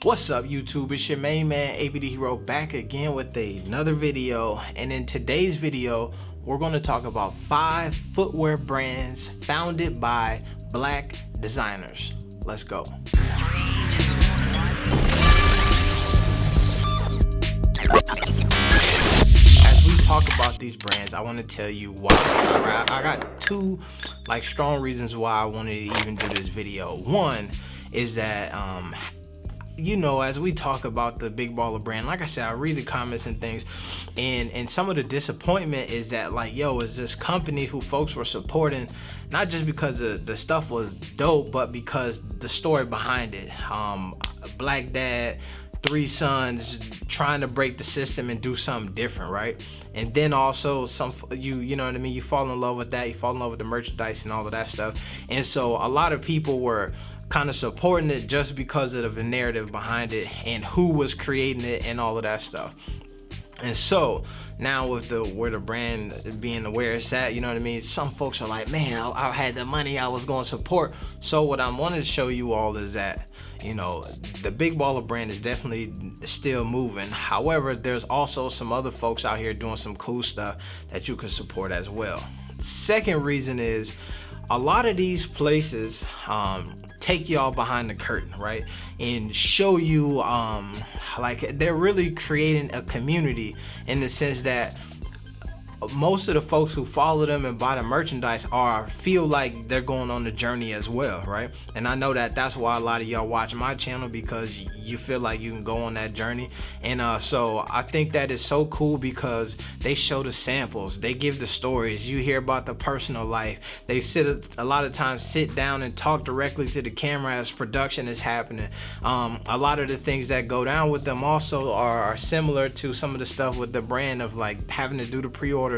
What's up, YouTube? It's your main man ABD Hero back again with another video, and in today's video we're going to talk about 5 footwear brands founded by black designers. Let's go. As we talk about these brands, I want to tell you why. I got two strong reasons why I wanted to even do this video. One is that as we talk about the Big Baller brand, like I said, I read the comments and things, and some of the disappointment is that is this company who folks were supporting not just because the stuff was dope, but because the story behind it. Black dad, 3 sons, trying to break the system and do something different, right? And then also you know what I mean, you fall in love with that, you fall in love with the merchandise and all of that stuff. And so a lot of people were kind of supporting it just because of the narrative behind it and who was creating it and all of that stuff. And so now with where the brand being where it's at, you know what I mean, some folks are like, man, I had the money, I was going to support. So what I wanted to show you all is that the Big Baller brand is definitely still moving. However, there's also some other folks out here doing some cool stuff that you can support as well. Second reason is a lot of these places take y'all behind the curtain, right, and show you like they're really creating a community, in the sense that most of the folks who follow them and buy the merchandise feel like they're going on the journey as well, right? And I know that's why a lot of y'all watch my channel, because you feel like you can go on that journey. And so I think that is so cool, because they show the samples, they give the stories, you hear about the personal life, they a lot of times sit down and talk directly to the camera as production is happening. A lot of the things that go down with them also are similar to some of the stuff with the brand, of like having to do the pre-orders,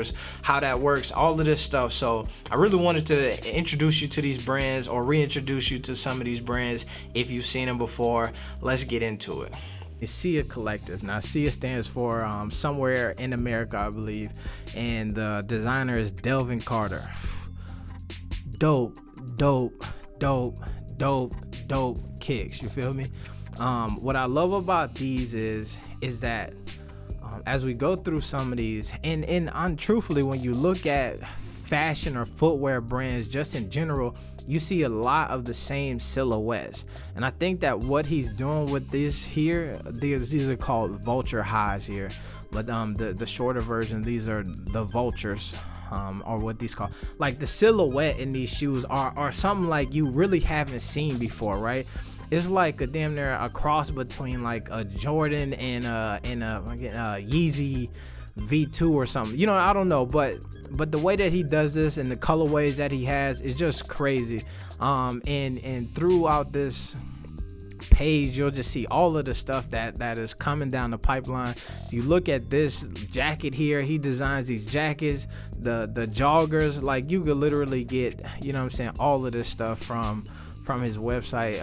how that works, all of this stuff. So I really wanted to introduce you to these brands, or reintroduce you to some of these brands if you've seen them before. Let's get into it. SIA Collective. Now SIA stands for somewhere in America, I believe, and the designer is Delvin Carter. Dope kicks, you feel me? What I love about these is that as we go through some of these, and truthfully, when you look at fashion or footwear brands just in general, you see a lot of the same silhouettes. And I think that what he's doing with this here, these are called vulture highs here, but the shorter version, these are the vultures, or what these call, like the silhouette in these shoes are something like you really haven't seen before, right? It's like a damn near a cross between like a Jordan and a Yeezy V2 or something. I don't know, but the way that he does this and the colorways that he has is just crazy. And throughout this page, you'll just see all of the stuff that is coming down the pipeline. If you look at this jacket here, he designs these jackets, the joggers, like you could literally get, all of this stuff from his website.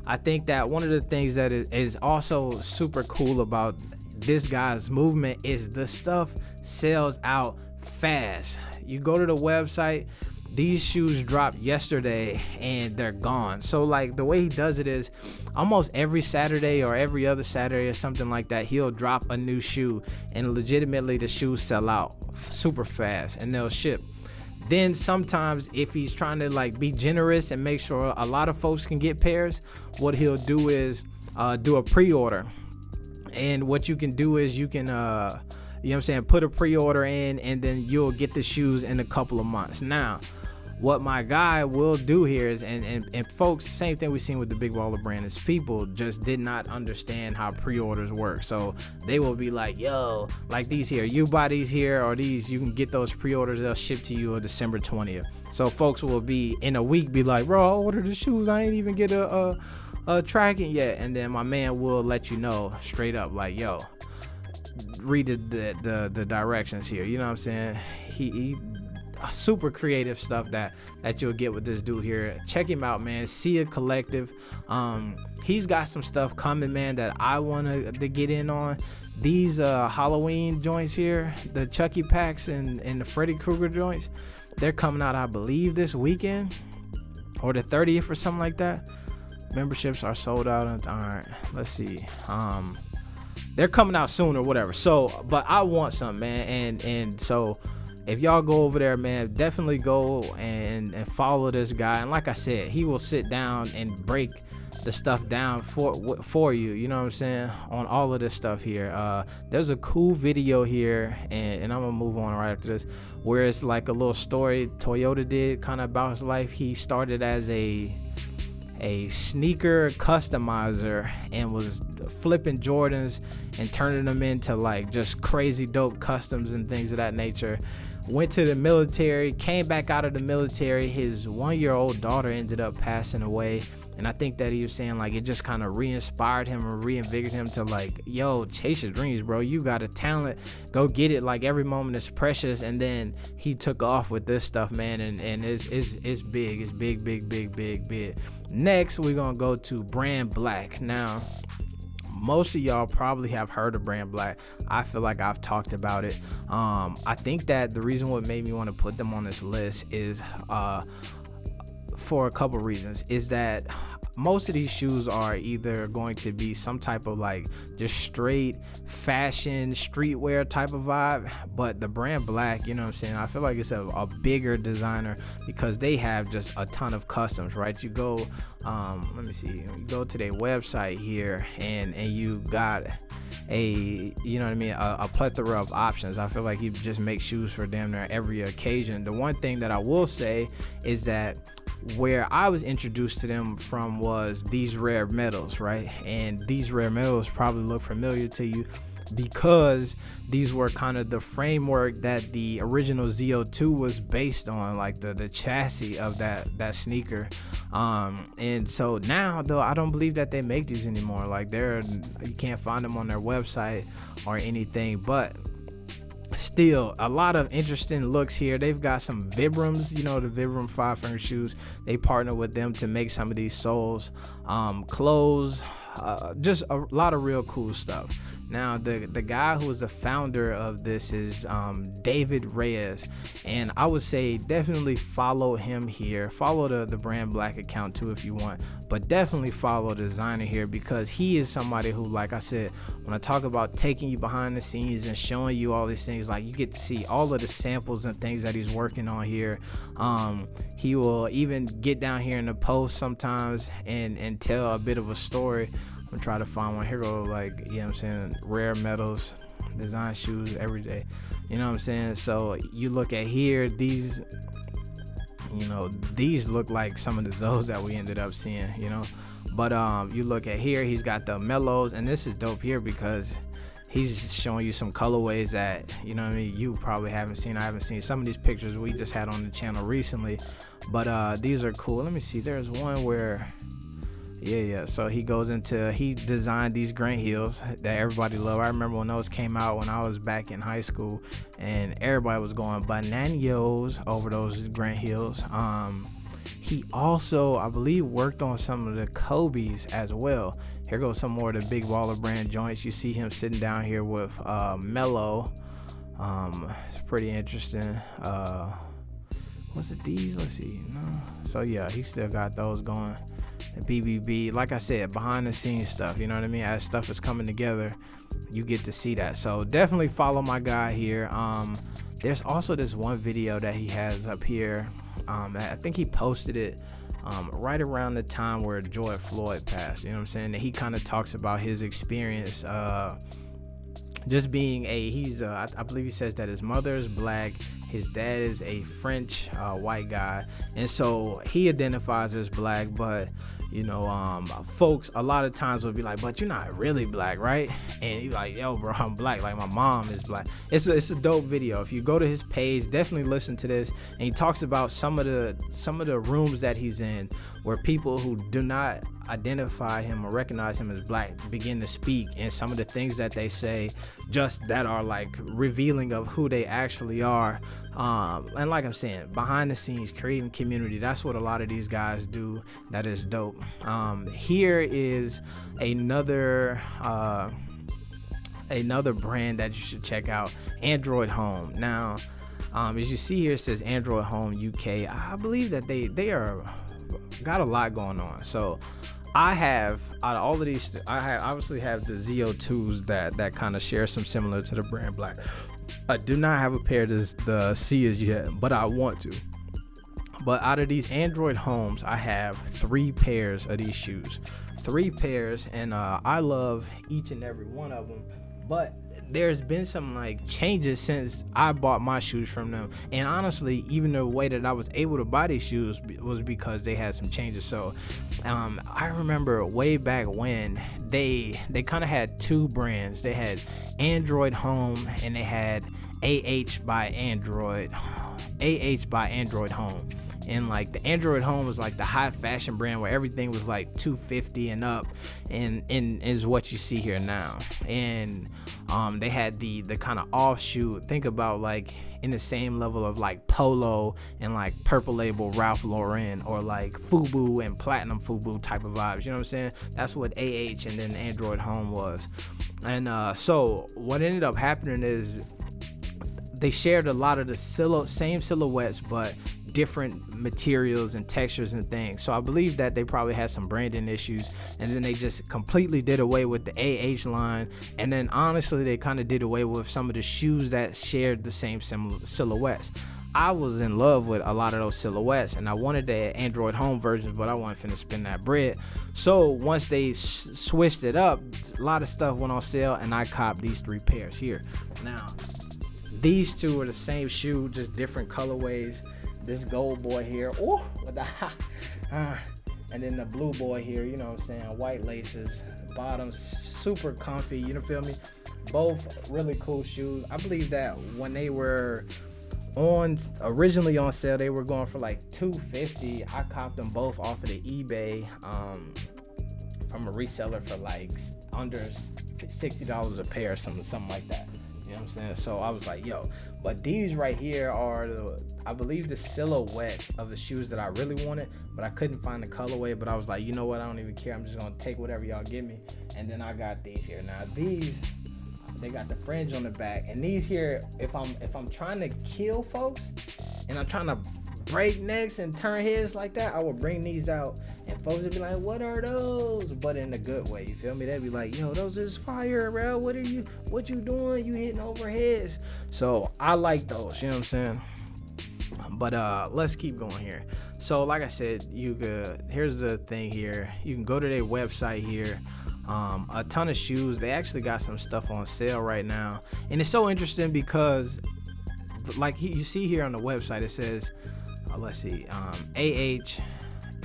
I think that one of the things that is also super cool about this guy's movement is the stuff sells out fast. You go to the website, these shoes dropped yesterday and they're gone. So like the way he does it is almost every Saturday or every other Saturday or something like that, he'll drop a new shoe, and legitimately the shoes sell out super fast and they'll ship. Then sometimes if he's trying to be generous and make sure a lot of folks can get pairs, what he'll do is do a pre-order. And what you can do is you can put a pre-order in, and then you'll get the shoes in a couple of months. Now what my guy will do here is, and folks, same thing we've seen with the Big Baller brand, is people just did not understand how pre-orders work. So they will be like, yo, like these here, you buy these here, or these, you can get those pre-orders, they'll ship to you on December 20th. So folks will be in a week be like, bro, I ordered the shoes, I ain't even get a tracking yet. And then my man will let you know straight up, like, yo, read the directions here. You know what I'm saying? He super creative stuff that you'll get with this dude here. Check him out, man. SIA Collective. He's got some stuff coming, man, that I want to get in on. These Halloween joints here, the Chucky packs and the Freddy Krueger joints, they're coming out, I believe, this weekend or the 30th or something like that. memberships are sold out and aren't. Let's see. They're coming out soon or whatever. So, but I want some, man. And so if y'all go over there, man, definitely go and follow this guy. And like I said, he will sit down and break the stuff down for you, you know what I'm saying, on all of this stuff here. There's a cool video here, and I'm gonna move on right after this, where it's like a little story Toyota did kind of about his life. He started as a sneaker customizer and was flipping Jordans and turning them into like just crazy dope customs and things of that nature. Went to the military, came back out of the military. His 1-year-old daughter ended up passing away. And I think that he was saying like it just kind of re-inspired him or reinvigorated him to like, yo, chase your dreams, bro. You got a talent, go get it. Like every moment is precious. And then he took off with this stuff, man. And it's big. It's big. Next, we're gonna go to Brand Black. Now, most of y'all probably have heard of Brand Black. I feel like I've talked about it. I think that the reason what made me want to put them on this list is for a couple reasons. Is that most of these shoes are either going to be some type of like just straight fashion streetwear type of vibe, but the Brand Black, you know what I'm saying, I feel like it's a bigger designer because they have just a ton of customs, right? You go let me see, you go to their website here and you got a, you know what I mean, a plethora of options. I feel like he just makes shoes for damn near every occasion. The one thing that I will say is that where I was introduced to them from was these rare metals, right? And these rare metals probably look familiar to you because these were kind of the framework that the original ZO2 was based on, like the chassis of that sneaker. And so now though, I don't believe that they make these anymore. Like you can't find them on their website or anything, but still a lot of interesting looks here. They've got some Vibrams, you know, the Vibram 5-finger shoes. They partner with them to make some of these soles, clothes, just a lot of real cool stuff. Now, the guy who is the founder of this is David Reyes, and I would say definitely follow him here. Follow the Brand Black account too if you want, but definitely follow the designer here because he is somebody who, like I said, when I talk about taking you behind the scenes and showing you all these things, like you get to see all of the samples and things that he's working on here. He will even get down here in the post sometimes and tell a bit of a story. I'm gonna try to find one. Here go, like, you know what I'm saying, rare metals, design shoes every day. You know what I'm saying? So you look at here, these, you know, these look like some of the Zoes that we ended up seeing, you know. But you look at here, he's got the mellows, and this is dope here because he's showing you some colorways that, you know what I mean, you probably haven't seen. I haven't seen some of these pictures we just had on the channel recently, but these are cool. Let me see, there's one where so he designed these Grant heels that everybody loved. I remember when those came out when I was back in high school, and everybody was going bananas over those Grant heels. He also, I believe, worked on some of the Kobe's as well. Here goes some more of the Big Baller brand joints. You see him sitting down here with Mellow. It's pretty interesting. Was it these? Let's see. No. So yeah, he still got those going. The BBB, like I said, behind the scenes stuff, you know what I mean? As stuff is coming together, you get to see that. So definitely follow my guy here. There's also this one video that he has up here. I think he posted it right around the time where George Floyd passed, you know what I'm saying? And he kind of talks about his experience just being I believe he says that his mother is black, his dad is a French white guy, and so he identifies as black, but you know, folks a lot of times will be like, but you're not really black, right? And he's like, yo bro, I'm black, like my mom is black. It's a dope video. If you go to his page, definitely listen to this. And he talks about some of the rooms that he's in where people who do not identify him or recognize him as black begin to speak, and some of the things that they say just that are like revealing of who they actually are. And like I'm saying, behind the scenes, creating community, that's what a lot of these guys do. That is dope. Here is another brand that you should check out, Android Home. Now, as you see here, it says Android Home UK. I believe that they are got a lot going on. So I have out of all of these, obviously have the ZO2s that kind of share some similar to the brand black. I do not have a pair of the Cias yet, but I want to. But out of these Android Homes, I have 3 pairs of these shoes. 3 pairs, and I love each and every one of them. But there's been some like changes since I bought my shoes from them. And honestly, even the way that I was able to buy these shoes was because they had some changes. So I remember way back when they kind of had 2 brands. They had Android Home and they had AH by Android Home. And like the Android Home was like the high fashion brand where everything was like $250 and up, and is what you see here now. And they had the kind of offshoot, think about like in the same level of like Polo and like Purple Label Ralph Lauren, or like Fubu and Platinum Fubu type of vibes, you know what I'm saying? That's what AH and then Android Home was. And so what ended up happening is they shared a lot of the same silhouettes, but different materials and textures and things. So I believe that they probably had some branding issues, and then they just completely did away with the AH line. And then honestly, they kind of did away with some of the shoes that shared the same silhouettes. I was in love with a lot of those silhouettes, and I wanted the Android Home versions, but I wasn't finna spend that bread. So once they switched it up, a lot of stuff went on sale, and I copped these 3 pairs here. Now, these 2 are the same shoe, just different colorways. This gold boy here, with the and then the blue boy here, you know what I'm saying, white laces, bottoms super comfy, you know, feel me? Both really cool shoes. I believe that when they were originally on sale, they were going for like $250. I copped them both off of the eBay from a reseller for like under $60 a pair, something like that. You know what I'm saying? So I was like, yo, but these right here are I believe the silhouette of the shoes that I really wanted, but I couldn't find the colorway. But I was like, you know what? I don't even care. I'm just gonna take whatever y'all give me. And then I got these here. Now these, they got the fringe on the back, and these here, if I'm trying to kill folks and I'm trying to break necks and turn heads like that, I will bring these out, and folks would be like, what are those? But in a good way, you feel me? They'd be like, yo, those is fire, bro. What you doing? You hitting over heads. So I like those, you know what I'm saying? But let's keep going here. So like I said, here's the thing here. You can go to their website here. A ton of shoes. They actually got some stuff on sale right now, and it's so interesting because like you see here on the website, it says let's see, AH, it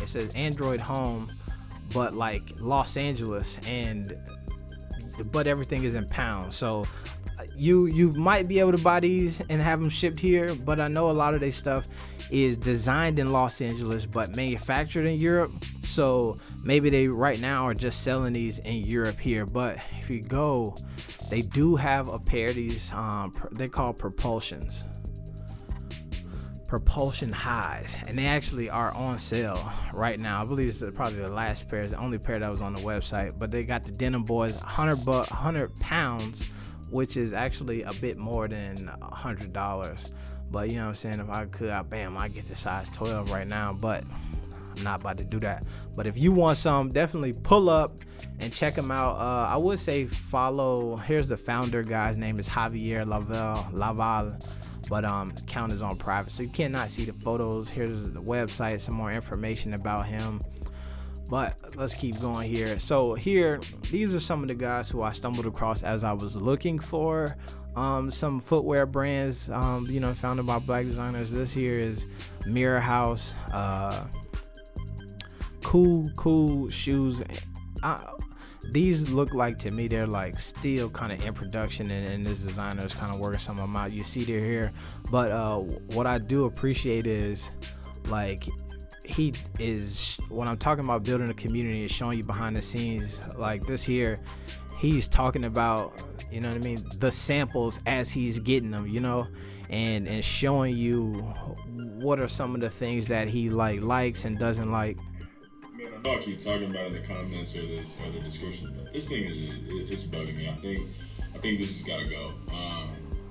says Android Home, but like Los Angeles, but everything is in pounds. So you might be able to buy these and have them shipped here, but I know a lot of their stuff is designed in Los Angeles but manufactured in Europe. So maybe they right now are just selling these in Europe here. But if you go, they do have a pair of these, they're called Propulsion Highs, and they actually are on sale right now. I believe it's probably the last pair, it's the only pair that was on the website. But they got the Denim Boys, 100 pounds, which is actually a bit more than $100. But you know what I'm saying, if I could, I'd get the size 12 right now, but I'm not about to do that. But if you want some, definitely pull up and check them out. I would say follow, here's the founder guy's name is Javier Laval. But account is on private, so you cannot see the photos. Here's the website, some more information about him. But let's keep going here. So here, these are some of the guys who I stumbled across as I was looking for some footwear brands, founded by black designers. This here is Mirror House. Cool shoes. These look like, to me, they're like still kind of in production, and this designer is kind of working some of them out. You see they're here, but what I do appreciate is like he is, when I'm talking about building a community and showing you behind the scenes like this here, he's talking about, you know what I mean, the samples as he's getting them, you know, and showing you what are some of the things that he likes and doesn't like. Man, I know I keep talking about it in the comments or the description, but this thing it's bugging me. I think this has got to go.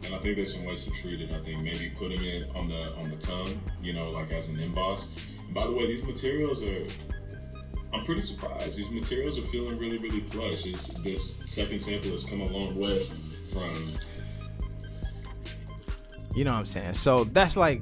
And I think there's some ways to treat it. I think maybe putting it on the tongue, you know, like as an emboss. And by the way, these materials I'm pretty surprised. These materials are feeling really, really plush. This second sample has come a long way from. You know what I'm saying? So that's like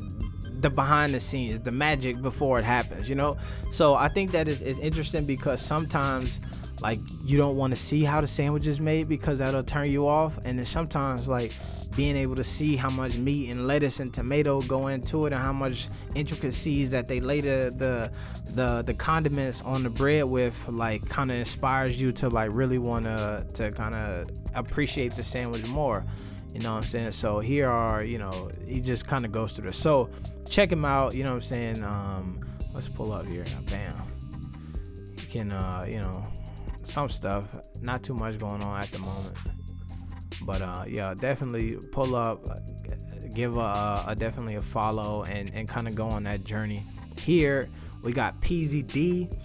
the behind the scenes, the magic before it happens, you know? So I think that is interesting because sometimes like you don't want to see how the sandwich is made because that'll turn you off. And then sometimes like being able to see how much meat and lettuce and tomato go into it and how much intricacies that they lay the condiments on the bread with, like kind of inspires you to like really want to kind of appreciate the sandwich more. You know what I'm saying? So here are, you know, he just kind of goes through this. So check him out. You know what I'm saying? Let's pull up here. Bam. You can, you know, some stuff. Not too much going on at the moment. But yeah, definitely pull up. Give a definitely a follow and kind of go on that journey. Here we got PZD.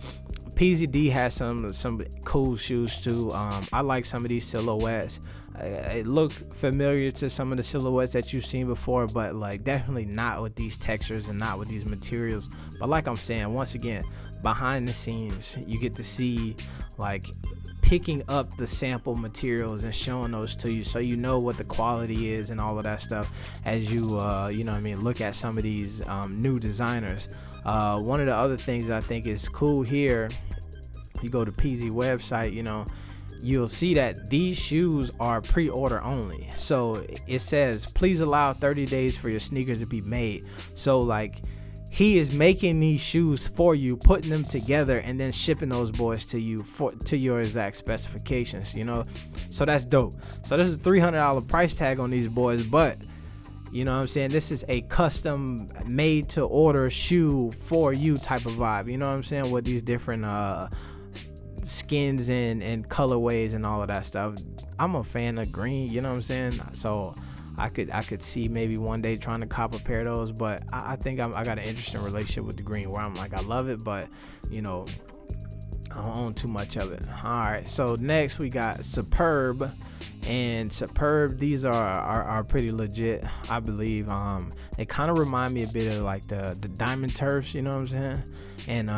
PZD has some cool shoes too. I like some of these silhouettes. It look familiar to some of the silhouettes that you've seen before, but like definitely not with these textures and not with these materials. But like I'm saying, once again, behind the scenes, you get to see like picking up the sample materials and showing those to you, so you know what the quality is and all of that stuff as you you know what I mean, look at some of these new designers. One of the other things I think is cool here, you go to PZ website, you know, you'll see that these shoes are pre-order only. So it says please allow 30 days for your sneakers to be made. So like he is making these shoes for you, putting them together, and then shipping those boys to you to your exact specifications, you know. So that's dope. So this is $300 price tag on these boys, but you know what I'm saying, this is a custom made to order shoe for you type of vibe, you know what I'm saying, with these different skins and colorways and all of that stuff. I'm a fan of green, you know what I'm saying, so I could see maybe one day trying to cop a pair of those, but I think I got an interesting relationship with the green where I'm like, I love it, but you know, I don't own too much of it. All right, so next we got Superb. And Superb, these are pretty legit, I believe. They kind of remind me a bit of like the Diamond Turfs, you know what I'm saying, and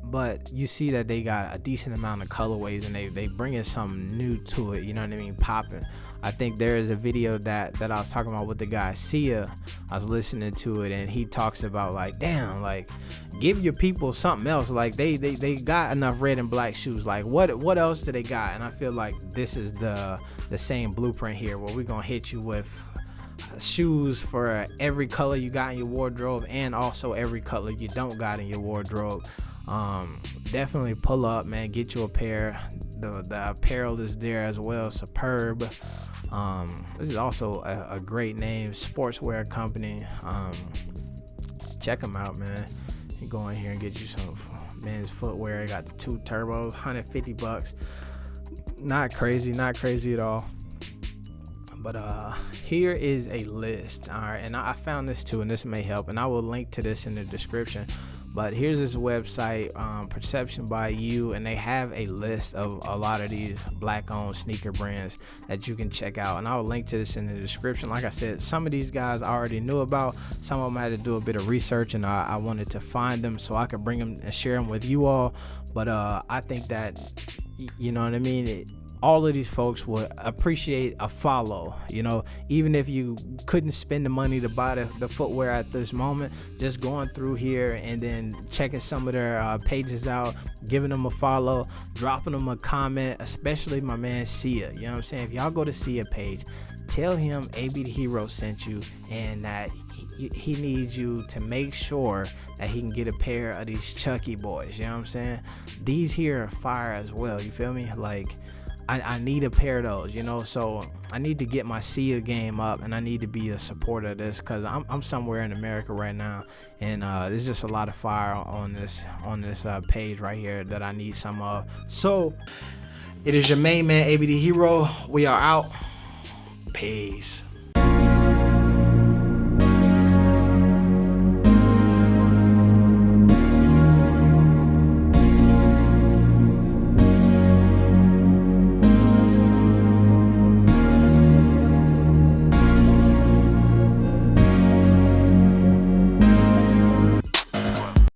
but you see that they got a decent amount of colorways and they bringing something new to it, you know what I mean, popping. I think there is a video that I was talking about with the guy Sia. I was listening to it and he talks about like, damn, like give your people something else. Like they got enough red and black shoes. Like what else do they got? And I feel like this is the same blueprint here, where we're gonna hit you with shoes for every color you got in your wardrobe and also every color you don't got in your wardrobe. Definitely pull up, man, get you a pair. The apparel is there as well. Superb. This is also a great name, sportswear company. Check them out, man. You go in here and get you some men's footwear. Got the 2 turbos, $150. Not crazy at all. But here is a list. All right, and I found this too, and this may help, and I will link to this in the description. But here's this website, Perception by You, and they have a list of a lot of these black-owned sneaker brands that you can check out. And I'll link to this in the description. Like I said, some of these guys I already knew about. Some of them I had to do a bit of research, and I wanted to find them so I could bring them and share them with you all. But I think that, you know what I mean, all of these folks would appreciate a follow, you know, even if you couldn't spend the money to buy the footwear at this moment, just going through here and then checking some of their pages out, giving them a follow, dropping them a comment, especially my man Sia. You know what I'm saying? If y'all go to Sia page, tell him AB the Hero sent you, and that he needs you to make sure that he can get a pair of these Chucky boys. You know what I'm saying? These here are fire as well, you feel me? Like, I need a pair of those, you know, so I need to get my Sia game up, and I need to be a supporter of this, because I'm somewhere in America right now, and there's just a lot of fire on this page right here that I need some of. So it is your main man, AB the Hero. We are out. Peace.